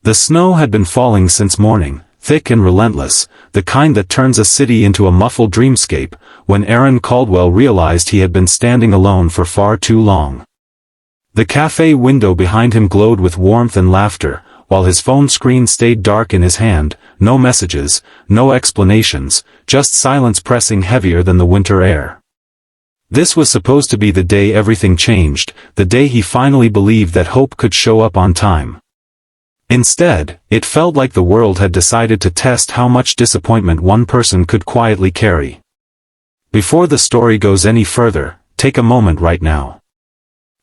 The snow had been falling since morning, thick and relentless, the kind that turns a city into a muffled dreamscape, when Aaron Caldwell realized he had been standing alone for far too long. The cafe window behind him glowed with warmth and laughter, while his phone screen stayed dark in his hand, no messages, no explanations, just silence pressing heavier than the winter air. This was supposed to be the day everything changed, the day he finally believed that hope could show up on time. Instead, it felt like the world had decided to test how much disappointment one person could quietly carry. Before the story goes any further, take a moment right now.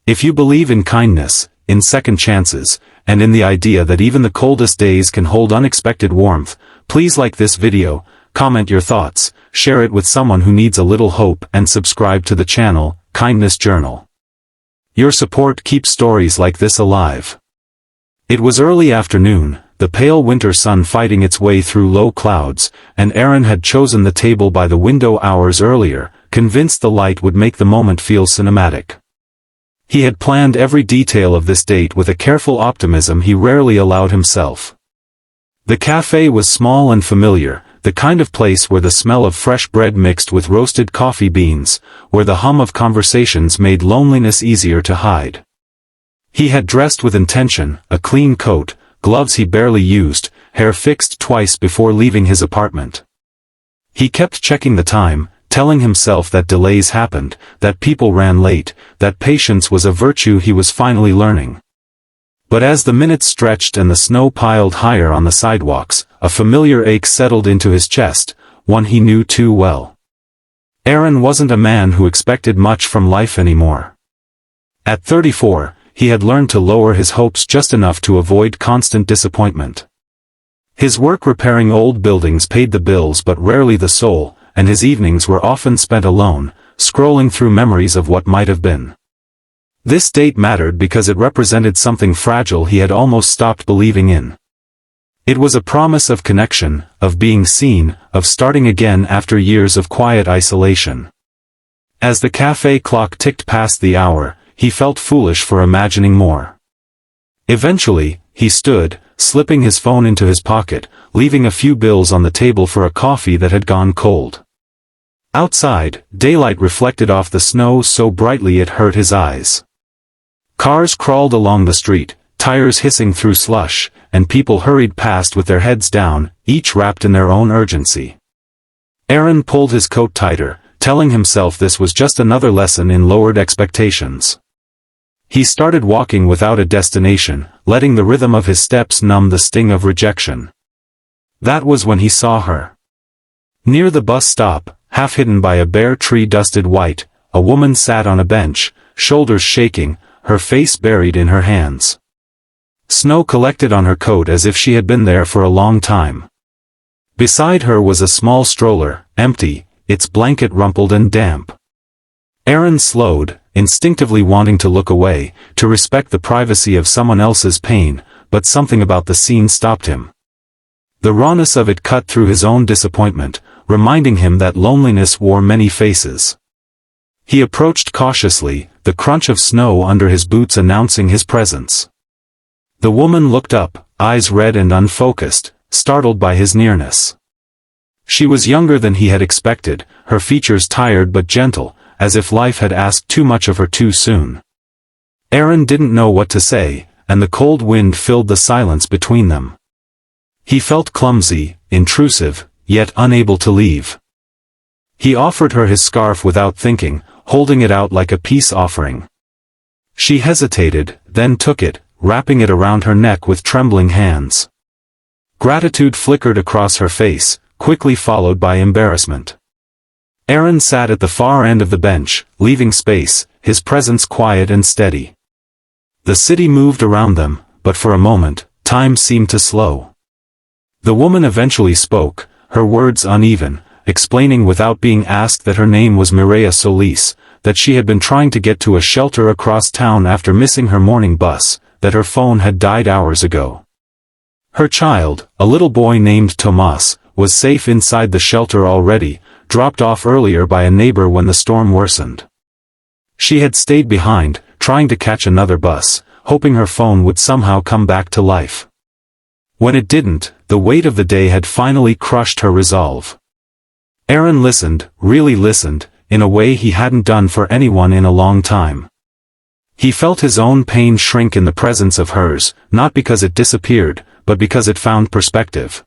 If you believe in kindness, in second chances, and in the idea that even the coldest days can hold unexpected warmth, please like this video, comment your thoughts, share it with someone who needs a little hope, and subscribe to the channel, Kindness Journal. Your support keeps stories like this alive. It was early afternoon, the pale winter sun fighting its way through low clouds, and Aaron had chosen the table by the window hours earlier, convinced the light would make the moment feel cinematic. He had planned every detail of this date with a careful optimism he rarely allowed himself. The cafe was small and familiar, the kind of place where the smell of fresh bread mixed with roasted coffee beans, where the hum of conversations made loneliness easier to hide. He had dressed with intention, a clean coat, gloves he barely used, hair fixed twice before leaving his apartment. He kept checking the time, telling himself that delays happened, that people ran late, that patience was a virtue he was finally learning. But as the minutes stretched and the snow piled higher on the sidewalks, a familiar ache settled into his chest, one he knew too well. Aaron wasn't a man who expected much from life anymore. At 34, he had learned to lower his hopes just enough to avoid constant disappointment. His work repairing old buildings paid the bills but rarely the soul, and his evenings were often spent alone, scrolling through memories of what might have been. This date mattered because it represented something fragile he had almost stopped believing in. It was a promise of connection, of being seen, of starting again after years of quiet isolation. As the cafe clock ticked past the hour, he felt foolish for imagining more. Eventually, he stood, slipping his phone into his pocket, leaving a few bills on the table for a coffee that had gone cold. Outside, daylight reflected off the snow so brightly it hurt his eyes. Cars crawled along the street, tires hissing through slush, and people hurried past with their heads down, each wrapped in their own urgency. Aaron pulled his coat tighter, telling himself this was just another lesson in lowered expectations. He started walking without a destination, letting the rhythm of his steps numb the sting of rejection. That was when he saw her. Near the bus stop, half hidden by a bare tree-dusted white, a woman sat on a bench, shoulders shaking, her face buried in her hands. Snow collected on her coat as if she had been there for a long time. Beside her was a small stroller, empty, its blanket rumpled and damp. Aaron slowed, instinctively wanting to look away, to respect the privacy of someone else's pain, but something about the scene stopped him. The rawness of it cut through his own disappointment, reminding him that loneliness wore many faces. He approached cautiously, the crunch of snow under his boots announcing his presence. The woman looked up, eyes red and unfocused, startled by his nearness. She was younger than he had expected, her features tired but gentle, as if life had asked too much of her too soon. Aaron didn't know what to say, and the cold wind filled the silence between them. He felt clumsy, intrusive, yet unable to leave. He offered her his scarf without thinking, holding it out like a peace offering. She hesitated, then took it, wrapping it around her neck with trembling hands. Gratitude flickered across her face, quickly followed by embarrassment. Aaron sat at the far end of the bench, leaving space, his presence quiet and steady. The city moved around them, but for a moment, time seemed to slow. The woman eventually spoke, her words uneven, explaining without being asked that her name was Mireya Solis, that she had been trying to get to a shelter across town after missing her morning bus, that her phone had died hours ago. Her child, a little boy named Tomas, was safe inside the shelter already, dropped off earlier by a neighbor when the storm worsened. She had stayed behind, trying to catch another bus, hoping her phone would somehow come back to life. When it didn't, the weight of the day had finally crushed her resolve. Aaron listened, really listened, in a way he hadn't done for anyone in a long time. He felt his own pain shrink in the presence of hers, not because it disappeared, but because it found perspective.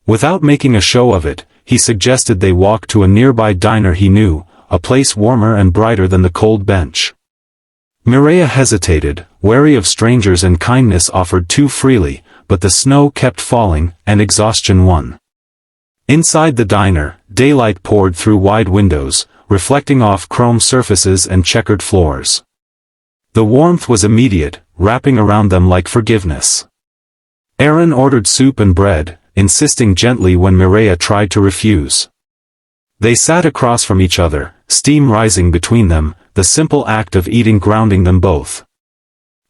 Without making a show of it, he suggested they walk to a nearby diner he knew, a place warmer and brighter than the cold bench. Mireya hesitated, wary of strangers, and kindness offered too freely, but the snow kept falling, and exhaustion won. Inside the diner, daylight poured through wide windows, reflecting off chrome surfaces and checkered floors. The warmth was immediate, wrapping around them like forgiveness. Aaron ordered soup and bread, insisting gently when Mireya tried to refuse. They sat across from each other, steam rising between them, the simple act of eating grounding them both.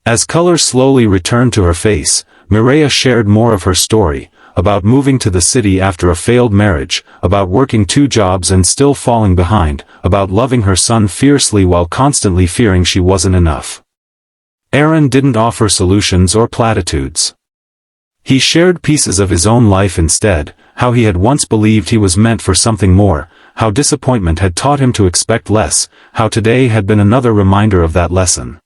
As color slowly returned to her face, Mireya shared more of her story, about moving to the city after a failed marriage, about working 2 jobs and still falling behind, about loving her son fiercely while constantly fearing she wasn't enough. Aaron didn't offer solutions or platitudes. He shared pieces of his own life instead, how he had once believed he was meant for something more, how disappointment had taught him to expect less, how today had been another reminder of that lesson.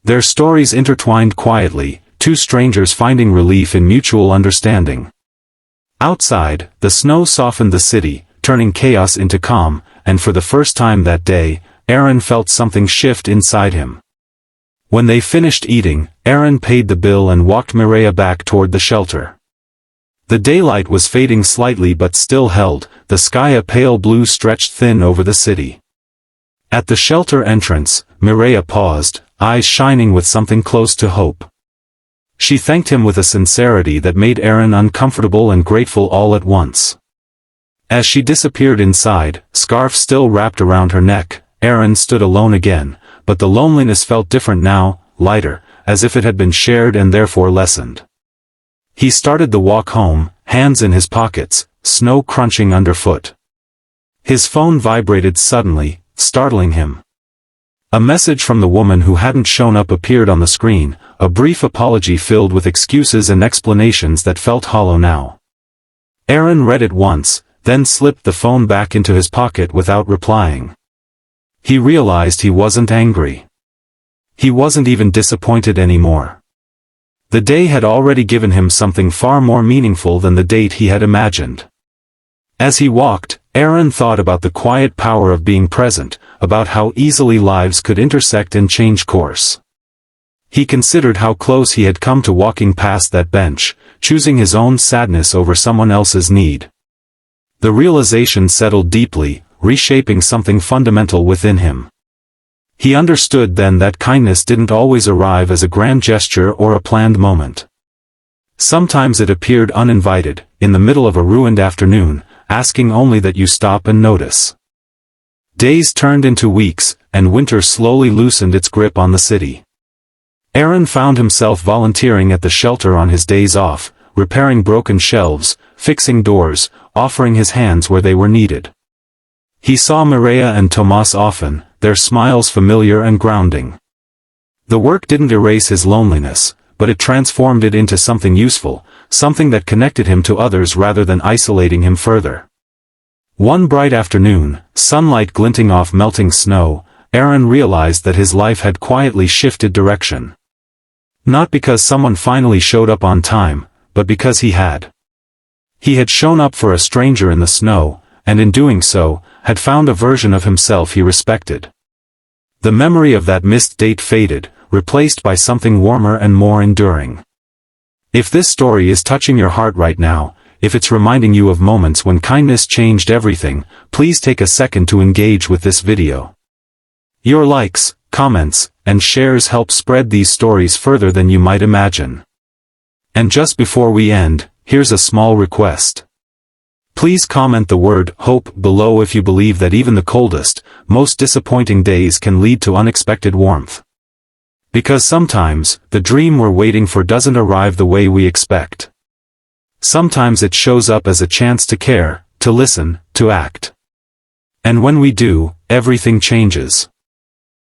Their stories intertwined quietly, 2 strangers finding relief in mutual understanding. Outside, the snow softened the city, turning chaos into calm, and for the first time that day, Aaron felt something shift inside him. When they finished eating, Aaron paid the bill and walked Mireya back toward the shelter. The daylight was fading slightly but still held, the sky a pale blue stretched thin over the city. At the shelter entrance, Mireya paused, eyes shining with something close to hope. She thanked him with a sincerity that made Aaron uncomfortable and grateful all at once. As she disappeared inside, scarf still wrapped around her neck, Aaron stood alone again, but the loneliness felt different now, lighter, as if it had been shared and therefore lessened. He started the walk home, hands in his pockets, snow crunching underfoot. His phone vibrated suddenly, startling him. A message from the woman who hadn't shown up appeared on the screen, a brief apology filled with excuses and explanations that felt hollow now. Aaron read it once, then slipped the phone back into his pocket without replying. He realized he wasn't angry. He wasn't even disappointed anymore. The day had already given him something far more meaningful than the date he had imagined. As he walked, Aaron thought about the quiet power of being present, about how easily lives could intersect and change course. He considered how close he had come to walking past that bench, choosing his own sadness over someone else's need. The realization settled deeply, reshaping something fundamental within him. He understood then that kindness didn't always arrive as a grand gesture or a planned moment. Sometimes it appeared uninvited, in the middle of a ruined afternoon, asking only that you stop and notice. Days turned into weeks, and winter slowly loosened its grip on the city. Aaron found himself volunteering at the shelter on his days off, repairing broken shelves, fixing doors, offering his hands where they were needed. He saw Mireya and Tomas often, their smiles familiar and grounding. The work didn't erase his loneliness, but it transformed it into something useful, something that connected him to others rather than isolating him further. One bright afternoon, sunlight glinting off melting snow, Aaron realized that his life had quietly shifted direction. Not because someone finally showed up on time, but because he had. He had shown up for a stranger in the snow, and in doing so, had found a version of himself he respected. The memory of that missed date faded, replaced by something warmer and more enduring. If this story is touching your heart right now, if it's reminding you of moments when kindness changed everything, please take a second to engage with this video. Your likes, comments, and shares help spread these stories further than you might imagine. And just before we end, here's a small request. Please comment the word hope below if you believe that even the coldest, most disappointing days can lead to unexpected warmth. Because sometimes, the dream we're waiting for doesn't arrive the way we expect. Sometimes it shows up as a chance to care, to listen, to act. And when we do, everything changes.